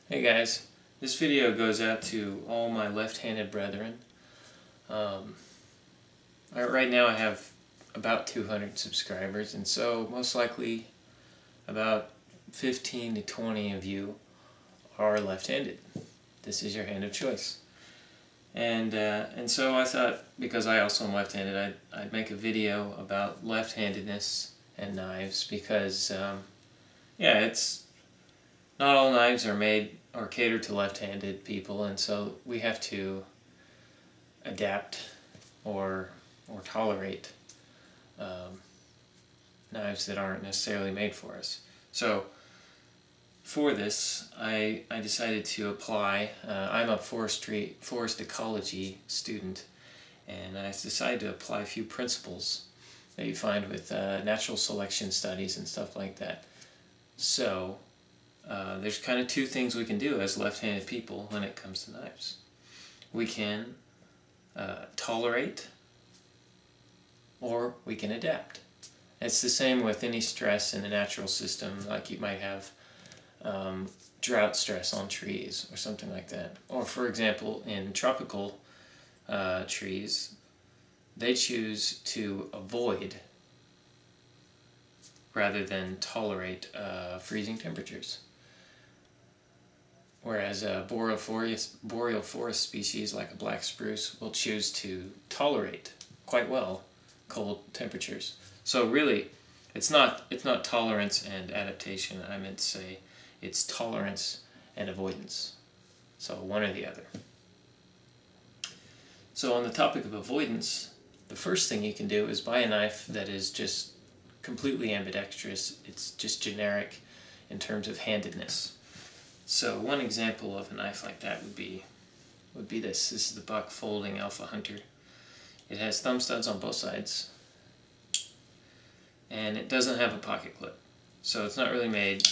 Hey guys, this video goes out to all my left-handed brethren. Right now I have about 200 subscribers, and so most likely about 15 to 20 of you are left-handed. This is your hand of choice. And so I thought, because I also am left-handed, I'd make a video about left-handedness and knives, because yeah, it's not all knives are made or catered to left-handed people, and so we have to adapt or tolerate knives that aren't necessarily made for us. So for this, I decided to apply. I'm a forest ecology student, and I decided to apply a few principles that you find with natural selection studies and stuff like that. So there's kind of two things we can do as left-handed people when it comes to knives. We can tolerate, or we can adapt. It's the same with any stress in the natural system, like you might have drought stress on trees or something like that. Or for example, in tropical trees, they choose to avoid rather than tolerate freezing temperatures. Whereas boreal forest species like a black spruce will choose to tolerate quite well cold temperatures. So really, it's not tolerance and adaptation. I meant to say it's tolerance and avoidance. So one or the other. So on the topic of avoidance, the first thing you can do is buy a knife that is just completely ambidextrous. It's just generic in terms of handedness. So one example of a knife like that would be this. This is the Buck Folding Alpha Hunter. It has thumb studs on both sides, and it doesn't have a pocket clip. So it's not really made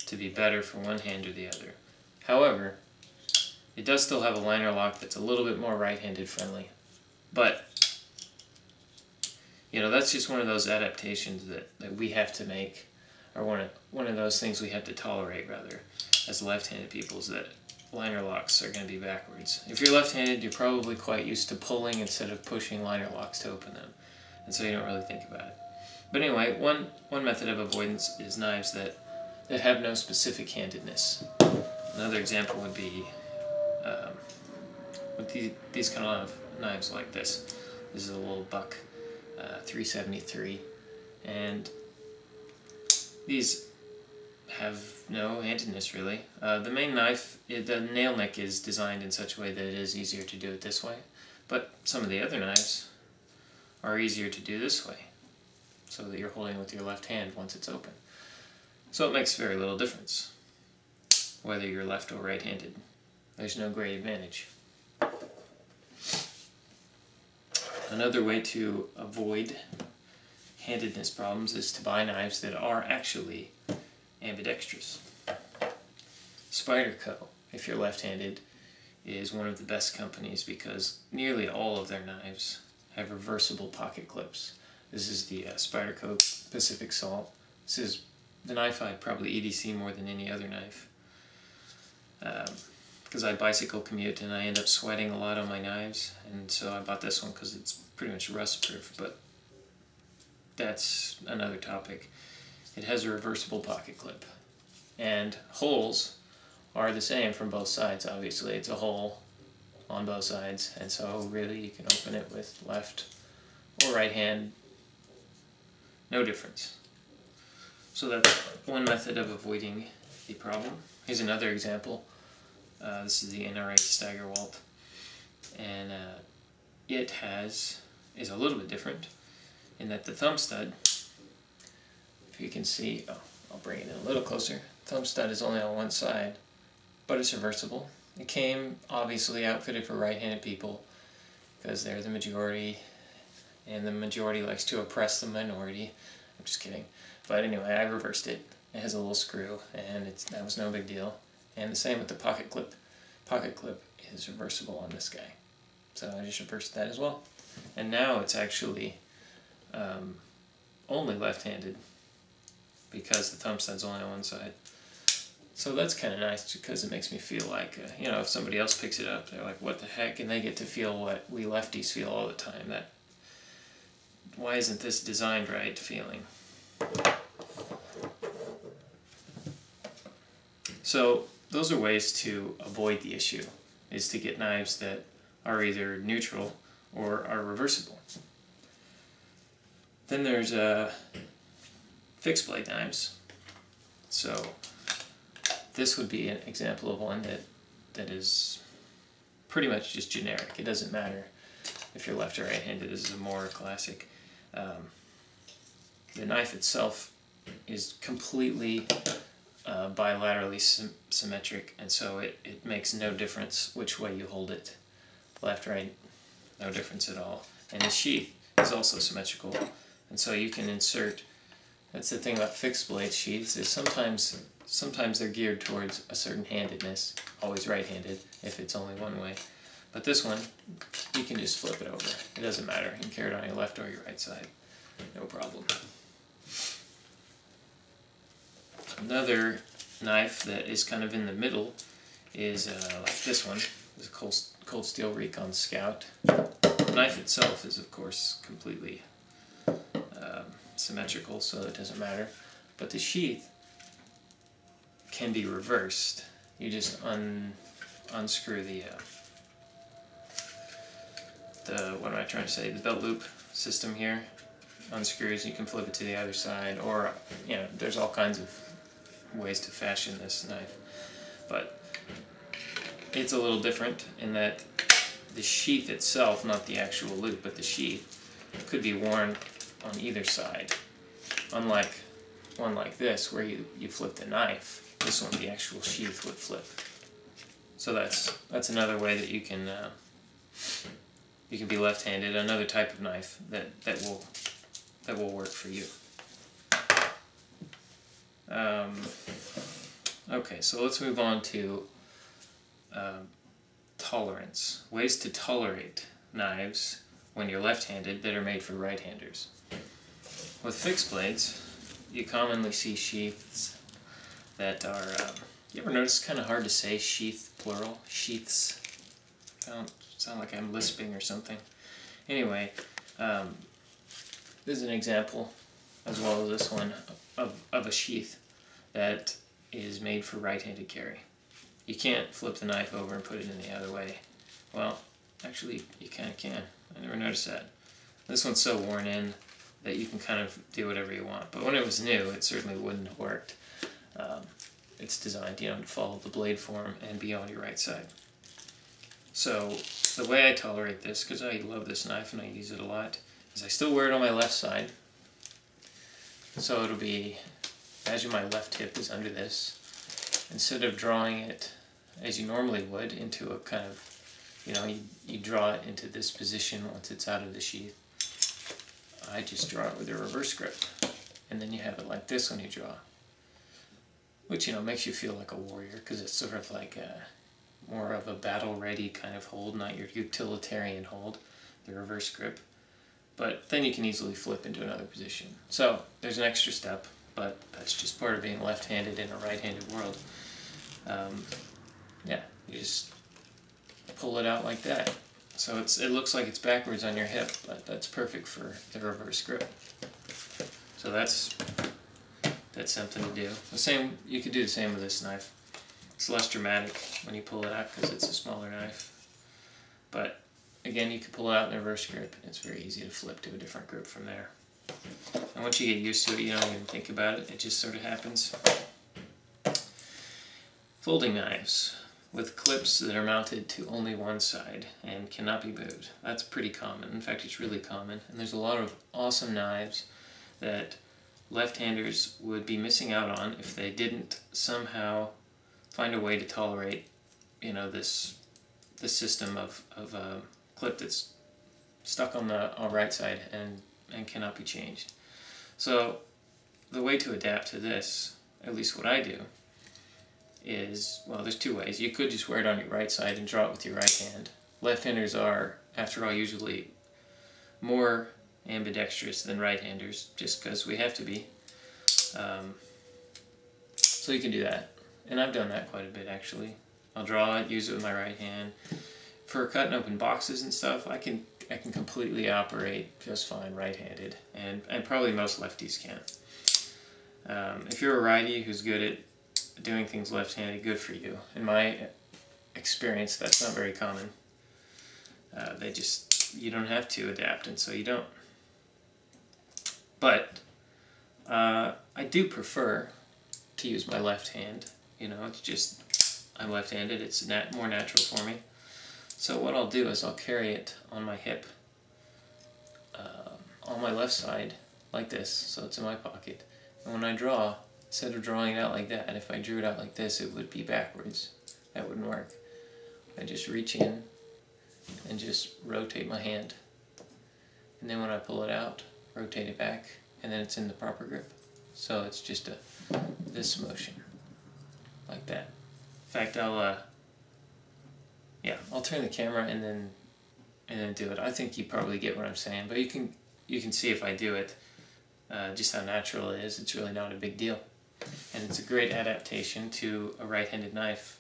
to be better for one hand or the other. However, it does still have a liner lock that's a little bit more right-handed friendly. But you know, that's just one of those adaptations that we have to make, or one of those things we have to tolerate, rather, as left-handed people, is that liner locks are going to be backwards. If you're left-handed, you're probably quite used to pulling instead of pushing liner locks to open them, and so you don't really think about it. But anyway, one method of avoidance is knives that have no specific handedness. Another example would be with these kind of knives like this. This is a little Buck 373, and these have no handedness really. The main knife, the nail nick is designed in such a way that it is easier to do it this way, but some of the other knives are easier to do this way, so that you're holding with your left hand once it's open. So it makes very little difference whether you're left or right-handed. There's no great advantage. Another way to avoid handedness problems is to buy knives that are actually ambidextrous. Spyderco, if you're left-handed, is one of the best companies because nearly all of their knives have reversible pocket clips. This is the Spyderco Pacific Salt. This is the knife I'd probably EDC more than any other knife, because I bicycle commute and I end up sweating a lot on my knives, and so I bought this one because it's pretty much rust-proof, but that's another topic. It has a reversible pocket clip, and holes are the same from both sides. Obviously, it's a hole on both sides, and so really you can open it with left or right hand, no difference. So that's one method of avoiding the problem. Here's another example. This is the NRA Steigerwalt, and it is a little bit different in that the thumb stud, if you can see, I'll bring it in a little closer. Thumb stud is only on one side, but it's reversible. It came obviously outfitted for right-handed people because they're the majority, and the majority likes to oppress the minority. I'm just kidding. But anyway, I reversed it. It has a little screw, and that was no big deal. And the same with the pocket clip. Pocket clip is reversible on this guy. So I just reversed that as well. And now it's actually only left-handed because the thumb stud's only on one side. So that's kind of nice because it makes me feel like, you know, if somebody else picks it up, they're like, what the heck? And they get to feel what we lefties feel all the time. That, why isn't this designed right feeling? So those are ways to avoid the issue, is to get knives that are either neutral or are reversible. Then there's fixed blade knives. So this would be an example of one that is pretty much just generic. It doesn't matter if you're left or right-handed. This is a more classic. The knife itself is completely bilaterally symmetric, and so it makes no difference which way you hold it. Left, right, no difference at all. And the sheath is also symmetrical, and so you can insert. That's the thing about fixed blade sheaths, is sometimes they're geared towards a certain handedness, always right-handed if it's only one way. But this one, you can just flip it over. It doesn't matter. You can carry it on your left or your right side. No problem. Another knife that is kind of in the middle is like this one. This is a Cold Steel Recon Scout. The knife itself is, of course, completely symmetrical, so it doesn't matter. But the sheath can be reversed. You just unscrew the what am I trying to say? The belt loop system here unscrews, and you can flip it to the other side, or you know, there's all kinds of ways to fashion this knife. But it's a little different in that the sheath itself, not the actual loop, but the sheath, could be worn on either side. Unlike one like this, where you flip the knife, this one, the actual sheath, would flip. So that's another way that you can be left-handed. Another type of knife that will work for you. Okay, so let's move on to tolerance. Ways to tolerate knives when you're left-handed that are made for right-handers. With fixed blades, you commonly see sheaths that are, you ever notice it's kind of hard to say sheath, plural? Sheaths. I don't sound like I'm lisping or something. Anyway, this is an example, as well as this one, of a sheath that is made for right-handed carry. You can't flip the knife over and put it in the other way. Well, actually, you kind of can. I never noticed that. This one's so worn in that you can kind of do whatever you want. But when it was new, it certainly wouldn't have worked. It's designed, you know, to follow the blade form and be on your right side. So the way I tolerate this, because I love this knife and I use it a lot, is I still wear it on my left side. So it'll be, imagine my left hip is under this. Instead of drawing it as you normally would into a kind of, you know, you draw it into this position once it's out of the sheath. I just draw it with a reverse grip. And then you have it like this when you draw. Which, you know, makes you feel like a warrior, because it's sort of like more of a battle-ready kind of hold, not your utilitarian hold, the reverse grip. But then you can easily flip into another position. So there's an extra step, but that's just part of being left-handed in a right-handed world. Yeah, you just pull it out like that. So it looks like it's backwards on your hip, but that's perfect for the reverse grip. So that's something to do. The same, you could do the same with this knife. It's less dramatic when you pull it out because it's a smaller knife. But again, you can pull it out in a reverse grip, and it's very easy to flip to a different grip from there. And once you get used to it, you don't even think about it. It just sort of happens. Folding knives with clips that are mounted to only one side and cannot be moved. That's pretty common. In fact, it's really common. And there's a lot of awesome knives that left-handers would be missing out on if they didn't somehow find a way to tolerate, you know, this system of a clip that's stuck on the right side and cannot be changed. So the way to adapt to this, at least what I do, is, well, there's two ways. You could just wear it on your right side and draw it with your right hand. Left-handers are, after all, usually more ambidextrous than right-handers, just because we have to be. So you can do that. and I've done that quite a bit actually. I'll draw it, use it with my right hand. For cutting open boxes and stuff, I can completely operate just fine right-handed, and probably most lefties can. If you're a righty who's good at doing things left-handed, good for you. In my experience, that's not very common. You don't have to adapt, and so you don't. But I do prefer to use my left hand. You know, it's just, I'm left-handed, it's more natural for me. So what I'll do is I'll carry it on my hip, on my left side, like this, so it's in my pocket. And when I draw, instead of drawing it out like that, if I drew it out like this, it would be backwards. That wouldn't work. I just reach in and just rotate my hand. And then when I pull it out, rotate it back, and then it's in the proper grip. So it's just this motion, like that. In fact, I'll turn the camera and then do it. I think you probably get what I'm saying, but you can see if I do it, just how natural it is. It's really not a big deal, and it's a great adaptation to a right-handed knife,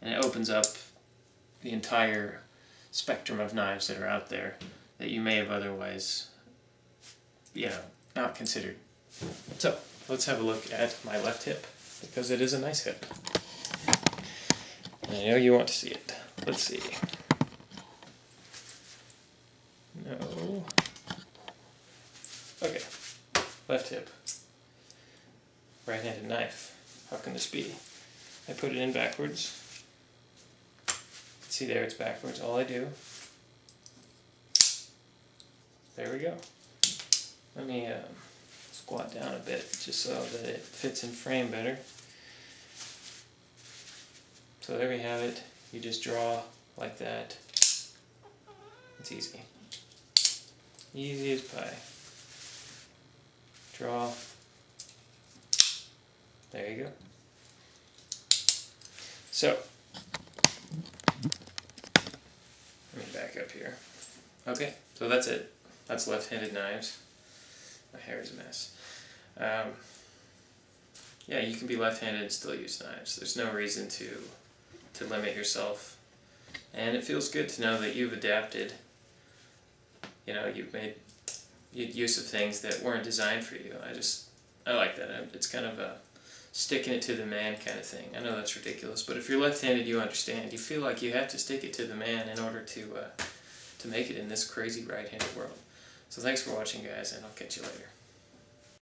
and it opens up the entire spectrum of knives that are out there that you may have otherwise, not considered. So let's have a look at my left hip, because it is a nice hip. And I know you want to see it. Let's see. No. Okay. Left hip. Right-handed knife. How can this be? I put it in backwards. See there, it's backwards. All I do. There we go. Let me squat down a bit just so that it fits in frame better. So there we have it. You just draw like that. It's easy. Easy as pie. Draw. There you go. So, let me back up here. Okay, so that's it. That's left-handed knives. My hair is a mess. Yeah, you can be left-handed and still use knives. There's no reason to limit yourself. And it feels good to know that you've adapted. You know, you've made use of things that weren't designed for you. I like that. It's kind of a sticking it to the man kind of thing. I know that's ridiculous, but if you're left-handed, you understand. You feel like you have to stick it to the man in order to make it in this crazy right-handed world. So thanks for watching, guys, and I'll catch you later.